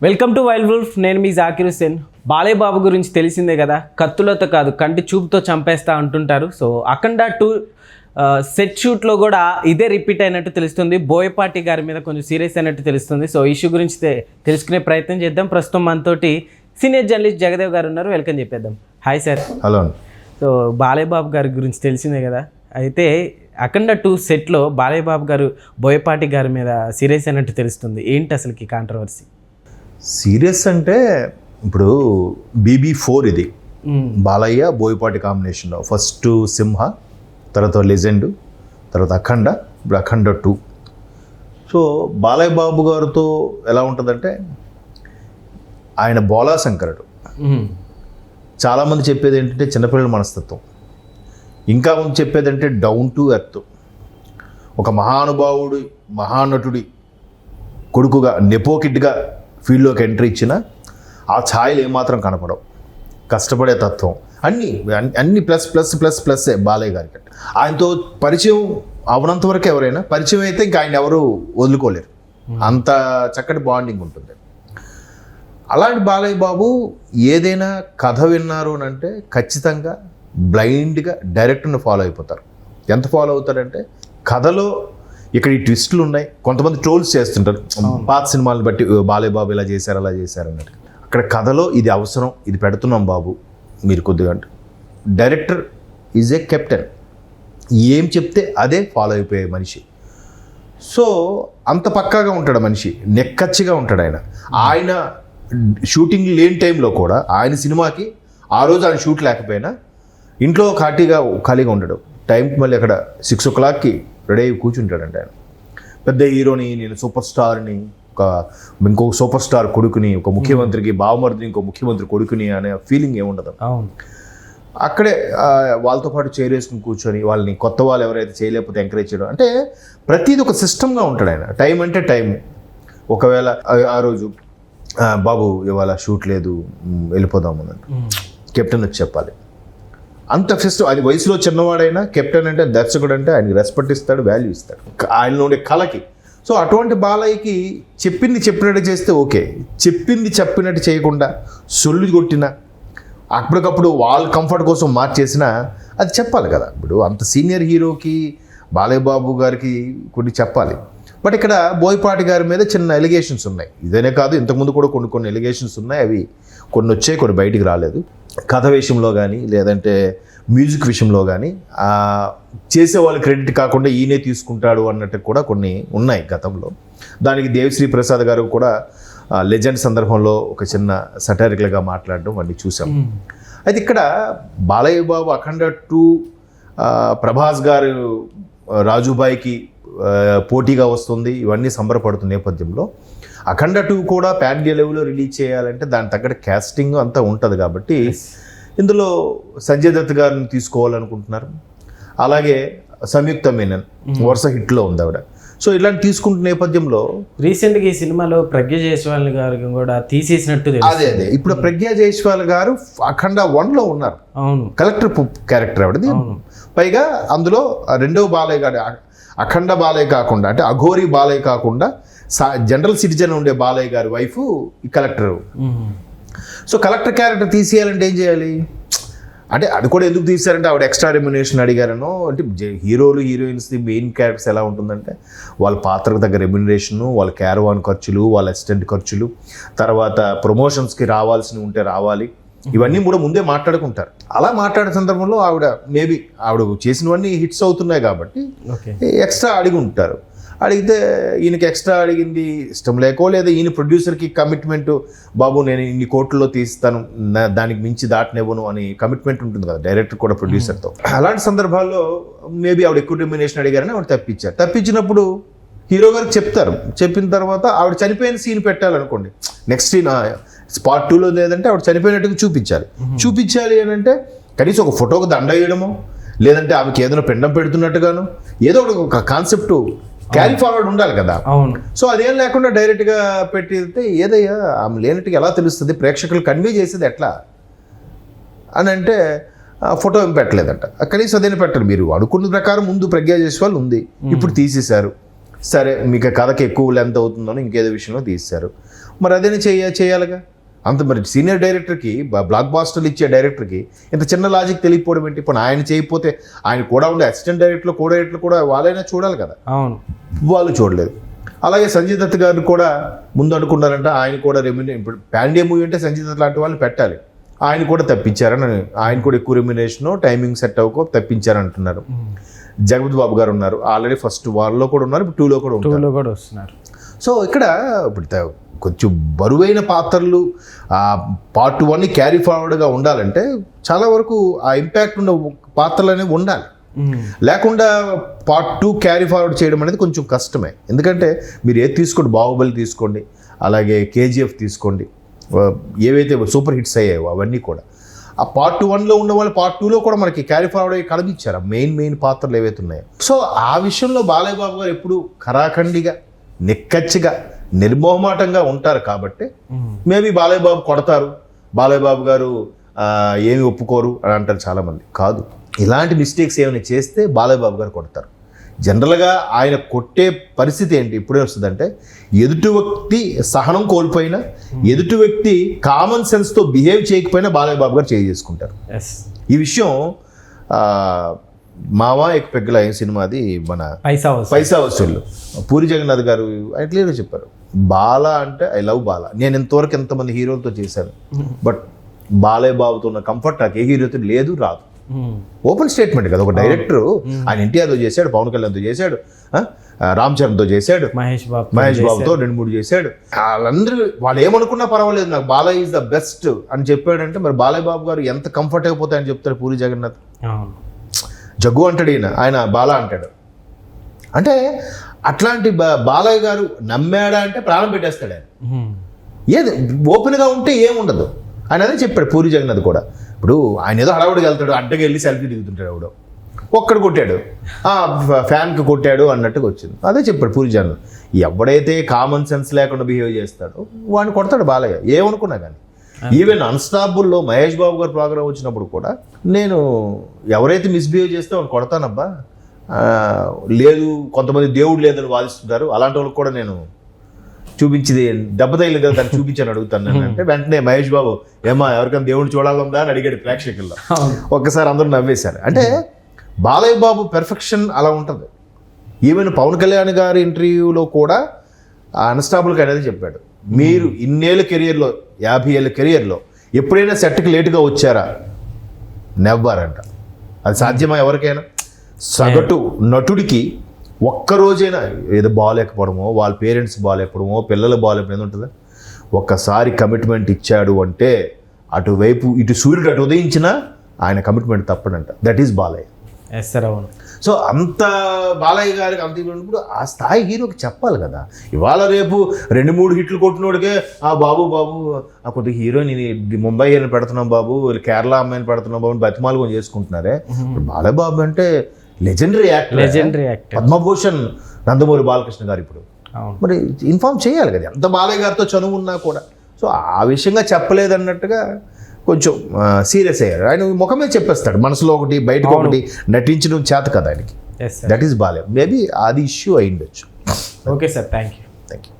Welcome to wild wolf. నేను మీ జాకిర్ హుసేన్. బాలయ్య బాబు గురించి తెలిసిందే కదా, కత్తులతో కాదు కంటి చూపుతో చంపేస్తా అంటుంటారు. సో అఖండ 2 సెట్ షూట్లో కూడా ఇదే రిపీట్ అయినట్టు తెలుస్తుంది. బోయపాటి గారి మీద కొంచెం సీరియస్ అయినట్టు తెలుస్తుంది. సో ఇష్యూ గురించి తెలుసుకునే ప్రయత్నం చేద్దాం. ప్రస్తుతం మనతోటి సీనియర్ జర్నలిస్ట్ జగదేవ్ గారు ఉన్నారు. వెల్కమ్ చెప్పేద్దాం. Hi sir. Hello. So Balayya Babu గారి గురించి తెలిసిందే కదా, అయితే అఖండ 2 సెట్లో బాలయ్య బాబు గారు బోయపాటి గారి మీద సీరియస్ అయినట్టు తెలుస్తుంది. ఏంటి అసలుకి కాంట్రవర్సీ? సీరియస్ అంటే ఇప్పుడు BB4 ఇది బాలయ్య బోయపాటి కాంబినేషన్లో ఫస్ట్ సింహ, తర్వాత లెజెండ్, తర్వాత అఖండ, ఇప్పుడు అఖండ 2. సో బాలయ్య బాబు గారితో ఎలా ఉంటుందంటే ఆయన బోలా శంకరుడు. చాలామంది చెప్పేది ఏంటంటే చిన్నపిల్లల మనస్తత్వం, ఇంకా ముందు చెప్పేది అంటే డౌన్ టు ఎర్త్, ఒక మహానుభావుడి మహానటుడి కొడుకుగా నెపో కిడ్గా ఫీల్డ్లోకి ఎంట్రీ ఇచ్చిన ఆ ఛాయలు ఏమాత్రం కనపడవు. కష్టపడే తత్వం అన్ని ప్లస్సే బాలయ్య గారికి. ఆయనతో పరిచయం అవనంత వరకు ఎవరైనా, పరిచయం అయితే ఇంకా ఆయన ఎవరు వదులుకోలేరు, అంత చక్కటి బాండింగ్ ఉంటుంది. అలాంటి బాలయ్య బాబు ఏదైనా కథ విన్నారు అని అంటే ఖచ్చితంగా బ్లైండ్గా డైరెక్టర్ని ఫాలో అయిపోతారు. ఎంత ఫాలో అవుతారంటే కథలో ఇక్కడ ఈ ట్విస్టులు ఉన్నాయి. కొంతమంది ట్రోల్స్ చేస్తుంటారు పాత సినిమాలను బట్టి, బాలయ్య బాబు ఇలా చేశారు అలా చేశారు అన్నట్టు. అక్కడ కథలో ఇది అవసరం, ఇది పెడుతున్నాం బాబు మీరు కొద్దిగా అంటే. డైరెక్టర్ ఈజ్ ఏ కెప్టెన్, ఏం చెప్తే అదే ఫాలో అయిపోయే మనిషి. సో అంత పక్కాగా ఉంటాడు మనిషి, నెక్కచ్చిగా ఉంటాడు ఆయన. ఆయన షూటింగ్ లేని టైంలో కూడా ఆయన సినిమాకి ఆ రోజు ఆయన షూట్ లేకపోయినా ఇంట్లో ఖాళీగా ఉండడు. టైంకి మళ్ళీ అక్కడ 6 o'clockకి రెడీ అయ్యి కూర్చుంటాడంటే ఆయన. పెద్ద హీరోని, నేను సూపర్ స్టార్ని, ఇంకో సూపర్ స్టార్ కొడుకుని, ఒక ముఖ్యమంత్రికి బావమరిదిని, ఇంకో ముఖ్యమంత్రి కొడుకుని అనే ఫీలింగ్ ఏముండదు. అక్కడే వాళ్ళతో పాటు చేరేసుకుని కూర్చొని వాళ్ళని కొత్త వాళ్ళు ఎవరైతే చేయలేకపోతే ఎంకరేజ్ చేయడం, అంటే ప్రతిదీ ఒక సిస్టమ్గా ఉంటాడు ఆయన. టైం అంటే టైం. ఒకవేళ ఆ రోజు బాబు ఇవాళ షూట్ లేదు వెళ్ళిపోదాము అని కెప్టెన్ వచ్చి చెప్పాలి. అంత అది వయసులో చిన్నవాడైనా కెప్టెన్ అంటే, దర్శకుడు అంటే ఆయనకి రెస్పెక్ట్ ఇస్తాడు, వాల్యూ ఇస్తాడు ఆయనలో ఉండే కళకి. సో అటువంటి బాలయ్యకి చెప్పింది చెప్పినట్టు చేస్తే ఓకే, చెప్పింది చెప్పినట్టు చేయకుండా సొల్లు కొట్టినా అప్పటికప్పుడు వాళ్ళ కంఫర్ట్ కోసం మార్చేసినా అది చెప్పాలి కదా. ఇప్పుడు అంత సీనియర్ హీరోకి బాలయ్య బాబు గారికి కొన్ని చెప్పాలి. బట్ ఇక్కడ బోయపాటి గారి మీద చిన్న ఎలిగేషన్స్ ఉన్నాయి. ఇదేనే కాదు, ఇంతకుముందు కూడా కొన్ని ఎలిగేషన్స్ ఉన్నాయి. అవి కొన్ని వచ్చాయి, కొన్ని బయటికి రాలేదు. కథ విషయంలో కానీ లేదంటే మ్యూజిక్ విషయంలో కానీ చేసేవాళ్ళు క్రెడిట్ కాకుండా ఈయనే తీసుకుంటాడు అన్నట్టు కూడా కొన్ని ఉన్నాయి గతంలో. దానికి దేవిశ్రీ ప్రసాద్ గారు కూడా లెజెండ్ సందర్భంలో ఒక చిన్న సటారికల్గా మాట్లాడడం అన్నీ చూసాం. అయితే ఇక్కడ బాలయ్య బాబు అఖండ 2 ప్రభాస్ గారు రాజుబాయికి పోటీగా వస్తుంది, ఇవన్నీ సంబరపడుతున్న నేపథ్యంలో అఖండ 2 కూడా పాన్ ఇండియా లెవెల్లో రిలీజ్ చేయాలంటే దాని తగ్గట్టు క్యాస్టింగ్ అంతా ఉంటుంది. కాబట్టి ఇందులో సంజయ్ దత్ గారిని తీసుకోవాలనుకుంటున్నారు. అలాగే సంయుక్త మీనన్ వరుస హిట్లో ఉంది ఆవిడ. సో ఇలాంటి తీసుకుంటున్న నేపథ్యంలో రీసెంట్గా ఈ సినిమాలో ప్రజ్ఞ జైస్వాల్ గారు కూడా తీసేసినట్టు అదే ఇప్పుడు ప్రజ్ఞ జైస్వాల్ గారు అఖండ 1లో ఉన్నారు. అవును, కలెక్టర్ క్యారెక్టర్ ఆవిడది. పైగా అందులో రెండవ బాలయ్య గారు అఖండ బాలయ్య కాకుండా, అంటే అఘోరి బాలయ్య కాకుండా జనరల్ సిటిజన్ ఉండే బాలయ్య గారి వైఫ్ ఈ కలెక్టర్. సో కలెక్టర్ క్యారెక్టర్ తీసేయాలంటే ఏం చేయాలి అంటే, అది కూడా ఎందుకు తీశారంటే ఆవిడ ఎక్స్ట్రా రెమ్యునేషన్ అడిగారనో. అంటే హీరోలు హీరోయిన్స్ మెయిన్ క్యారెక్టర్స్ ఎలా ఉంటుందంటే వాళ్ళ పాత్రకు తగ్గ రెమ్యునరేషను, వాళ్ళ క్యారవాన్ ఖర్చులు, వాళ్ళ అసిస్టెంట్ ఖర్చులు, తర్వాత ప్రమోషన్స్కి రావాల్సి ఉంటే రావాలి, ఇవన్నీ కూడా ముందే మాట్లాడుకుంటారు. అలా మాట్లాడే సందర్భంలో ఆవిడ చేసినవన్నీ హిట్స్ అవుతున్నాయి కాబట్టి ఎక్స్ట్రా అడిగి ఉంటారు. అడిగితే ఈయనకి ఎక్స్ట్రా అడిగింది ఇష్టం లేకో, లేదా ఈయన ప్రొడ్యూసర్కి కమిట్మెంట్, బాబు నేను ఇన్ని కోట్లలో తీస్తాను, దానికి మించి దాటనివ్వను అని కమిట్మెంట్ ఉంటుంది కదా డైరెక్టర్ కూడా ప్రొడ్యూసర్తో. అలాంటి సందర్భాల్లో మేబీ ఆవిడ ఎక్కువ రెమ్యునేషన్ అడిగారని ఆవిడ తప్పించారు. తప్పించినప్పుడు హీరో గారికి చెప్తారు. చెప్పిన తర్వాత ఆవిడ చనిపోయిన సీన్ పెట్టాలనుకోండి, నెక్స్ట్ సీన్ Part 2లో లేదంటే ఆవిడ చనిపోయినట్టుగా చూపించాలి అని అంటే కనీసం ఒక ఫోటోకి దండ వేయడమో, లేదంటే ఆమెకి ఏదైనా పిండం పెడుతున్నట్టుగాను ఏదో ఒక కాన్సెప్ట్ క్యారీ ఫార్వర్డ్ ఉండాలి కదా. అవును. సో అదేం లేకుండా డైరెక్ట్గా పెట్టితే ఏదయ్యా ఆమె లేనట్టుగా ఎలా తెలుస్తుంది, ప్రేక్షకులు కన్వే చేసేది ఎట్లా అని అంటే ఫోటో ఏం పెట్టలేదంట. కనీసం అదేనా పెట్టారు. మీరు అనుకున్న ప్రకారం ముందు ప్రజ్ఞ జైస్వాల్ ఉంది, ఇప్పుడు తీసేశారు. సరే మీకు కథకి ఎక్కువ లెంత్ అవుతుందని ఇంకేదో విషయంలో తీశారు. మరి అదేనే చేయాలిగా. అంత మరి సీనియర్ డైరెక్టర్కి, బ్లాక్ బాస్టర్లు ఇచ్చే డైరెక్టర్కి ఇంత చిన్న లాజిక్ తెలియకపోవడం ఏంటి? ఇప్పుడు ఆయన చేయకపోతే ఆయన కూడా ఉండే అసిస్టెంట్ డైరెక్టర్లు, కో డైరెక్టర్లు కూడా వాళ్ళైనా చూడాలి కదా. అవును, వాళ్ళు చూడలేదు. అలాగే సంజయ్ దత్ గారిని కూడా ముందు అనుకున్నారంటే ఆయన కూడా ఇప్పుడు పాండియా మూవీ అంటే సంజయ్ దత్ లాంటి వాళ్ళు పెట్టాలి, ఆయన కూడా తప్పించారని, ఆయన కూడా ఎక్కువ రెమ్యునేషన్ టైమింగ్ సెట్ అవ్వకో తప్పించారని అంటున్నారు. జగపతి బాబు గారు ఉన్నారు, ఆల్రెడీ ఫస్ట్ వాళ్ళలో కూడా ఉన్నారు, ఇప్పుడు 2లో కూడా వస్తున్నారు. సో ఇక్కడ ఇప్పుడు కొంచెం బరువైన పాత్రలు పార్ట్ 1 క్యారీ ఫార్వర్డ్గా ఉండాలంటే చాలా వరకు ఆ ఇంపాక్ట్ ఉన్న పాత్రలు అనేవి ఉండాలి. లేకుండా పార్ట్ 2 క్యారీ ఫార్వర్డ్ చేయడం అనేది కొంచెం కష్టమే. ఎందుకంటే మీరు ఏది తీసుకోండి, బాహుబలి తీసుకోండి, అలాగే KGF తీసుకోండి, ఏవైతే సూపర్ హిట్స్ అయ్యాయో అవన్నీ కూడా ఆ పార్ట్ 1లో ఉన్న వాళ్ళు పార్ట్ 2లో కూడా మనకి క్యారీ ఫార్వర్డ్ అయ్యి కనిపించారు మెయిన్ పాత్రలు ఏవైతే ఉన్నాయో. సో ఆ విషయంలో బాలయ్య బాబు గారు ఎప్పుడు ఖరాఖండిగా, నిక్కచ్చిగా, నిర్మోహమాటంగా ఉంటారు కాబట్టి మేబీ బాలయ్య బాబు కొడతారు, బాలయ్య బాబు గారు ఏమి ఒప్పుకోరు అని అంటారు చాలామంది. కాదు, ఇలాంటి మిస్టేక్స్ ఏమైనా చేస్తే బాలయ్య బాబు గారు కొడతారు. జనరల్గా ఆయన కొట్టే పరిస్థితి ఏంటి ఇప్పుడే వస్తుందంటే, ఎదుటి వ్యక్తి సహనం కోల్పోయినా, ఎదుటి వ్యక్తి కామన్ సెన్స్తో బిహేవ్ చేయకపోయినా బాలయ్య బాబు గారు చేసుకుంటారు. ఈ విషయం మావా ఎక్ పెగ్గల సినిమాది మన పైసా వసూళ్ళు పూరి జగన్నాథ్ గారు ఆయన క్లియర్గా చెప్పారు, బాల అంటే ఐ లవ్ బాల. నేను ఇంతవరకు ఎంతమంది హీరోలతో చేశాను, బట్ బాలయ్య బాబుతో ఉన్న కంఫర్ట్ నాకు ఏ హీరోతో లేదు, రాదు. ఓపెన్ స్టేట్మెంట్ కదా ఒక డైరెక్టర్. ఆయన ఎన్టీఆర్తో చేశాడు, పవన్ కళ్యాణ్తో చేశాడు, రామ్ చరణ్తో చేశాడు, మహేష్ బాబుతో 2-3 చేశాడు. వాళ్ళందరూ వాళ్ళు ఏమనుకున్నా పర్వాలేదు, నాకు బాలయ్య ఈజ్ ద బెస్ట్ అని చెప్పాడంటే మరి బాలయ్య బాబు గారు ఎంత కంఫర్ట్ అయిపోతే ఆయన చెప్తాడు. పూరి జగన్నాథ్ జగ్గు అంటాడు, ఆయన బాలా అంటాడు. అంటే అట్లాంటి బాలయ్య గారు నమ్మాడా అంటే ప్రాణం పెట్టేస్తాడు ఆయన. ఏది ఓపెన్గా ఉంటే ఏముండదు ఆయన అదే చెప్పాడు పూరి జగన్నాథ్ కూడా. ఇప్పుడు ఆయన ఏదో హడావుడికి వెళ్తాడు, అడ్డకి వెళ్ళి సెల్ఫీ దిగుతుంటాడు, ఎవడో ఒక్కడు కొట్టాడు, ఫ్యాన్కి కొట్టాడు అన్నట్టుగా వచ్చింది. అదే చెప్పాడు పూరి జగన్నాథ్. ఎవడైతే కామన్ సెన్స్ లేకుండా బిహేవ్ చేస్తాడో వాడిని కొడతాడు బాలయ్య, ఏమనుకున్నా కానీ. ఈవెన్ అన్స్టాపుల్లో మహేష్ బాబు గారు ప్రోగ్రామ్ వచ్చినప్పుడు కూడా నేను ఎవరైతే మిస్బిహేవ్ చేస్తే వాడిని కొడతానబ్బా, లేదు కొంతమంది దేవుడు లేదని వాదిస్తుంటారు, అలాంటి వాళ్ళకి కూడా నేను చూపించింది దెబ్బ తగిలి కదా దాన్ని చూపించాను అడుగుతాను అంటే వెంటనే మహేష్ బాబు ఏమా ఎవరికైనా దేవుడిని చూడాలందా అని అడిగాడు ప్రేక్షకుల్లో. ఒక్కసారి అందరూ నవ్వేశారు. అంటే బాలయ్య బాబు పెర్ఫెక్షన్ అలా ఉంటుంది. ఈవెన్ పవన్ కళ్యాణ్ గారి ఇంటర్వ్యూలో కూడా అన్స్టాపుల్కి అనేది చెప్పాడు, మీరు ఇన్నేళ్ళ కెరియర్లో 50 ఏళ్ళ కెరియర్లో ఎప్పుడైనా సెట్కి లేటుగా వచ్చారా? నెవ్వర్ అంట. అది సాధ్యమా ఎవరికైనా? సగటు నటుడికి ఒక్కరోజైనా ఏదో బాగాలేకపోవడమో, వాళ్ళ పేరెంట్స్ బాగాలేకపోవడమో, పిల్లలు బాగాలేకపోవడం ఉంటుందా? ఒక్కసారి కమిట్మెంట్ ఇచ్చాడు అంటే అటువైపు ఇటు సూర్యుడు అటు ఉదయించినా ఆయన కమిట్మెంట్ తప్పడంట. That is Balayya. అవును. సో అంత బాలయ్య గారికి అంత ఉన్నప్పుడు ఆ స్థాయి హీరోకి చెప్పాలి కదా. ఇవాళ రేపు 2-3 హిట్లు కొట్టినోడికే బాబు కొద్దిగా హీరోయిన్ ముంబై అని పెడుతున్నాం బాబు, కేరళ అమ్మాయిని పెడుతున్నాం బాబు అని బతిమాలు కొని చేసుకుంటున్నారే. బాలయ్య బాబు అంటే లెజెండరీ యాక్టర్, పద్మభూషణ్ నందమూరి బాలకృష్ణ గారు. ఇప్పుడు మరి ఇన్ఫార్మ్ చేయాలి కదా, ఎంత బాలయ్య గారితో చనువు ఉన్నా కూడా. సో ఆ విషయంగా చెప్పలేదన్నట్టుగా కొంచెం సీరియస్ అయ్యారు. ఆయన ముఖమే చెప్పేస్తాడు, మనసులో ఒకటి బయటకు ఒకటి నటించడం చేత కదా ఆయనకి. That is Balayya. మేబీ అది ఇష్యూ అయి ఉండొచ్చు. Okay sir, thank you.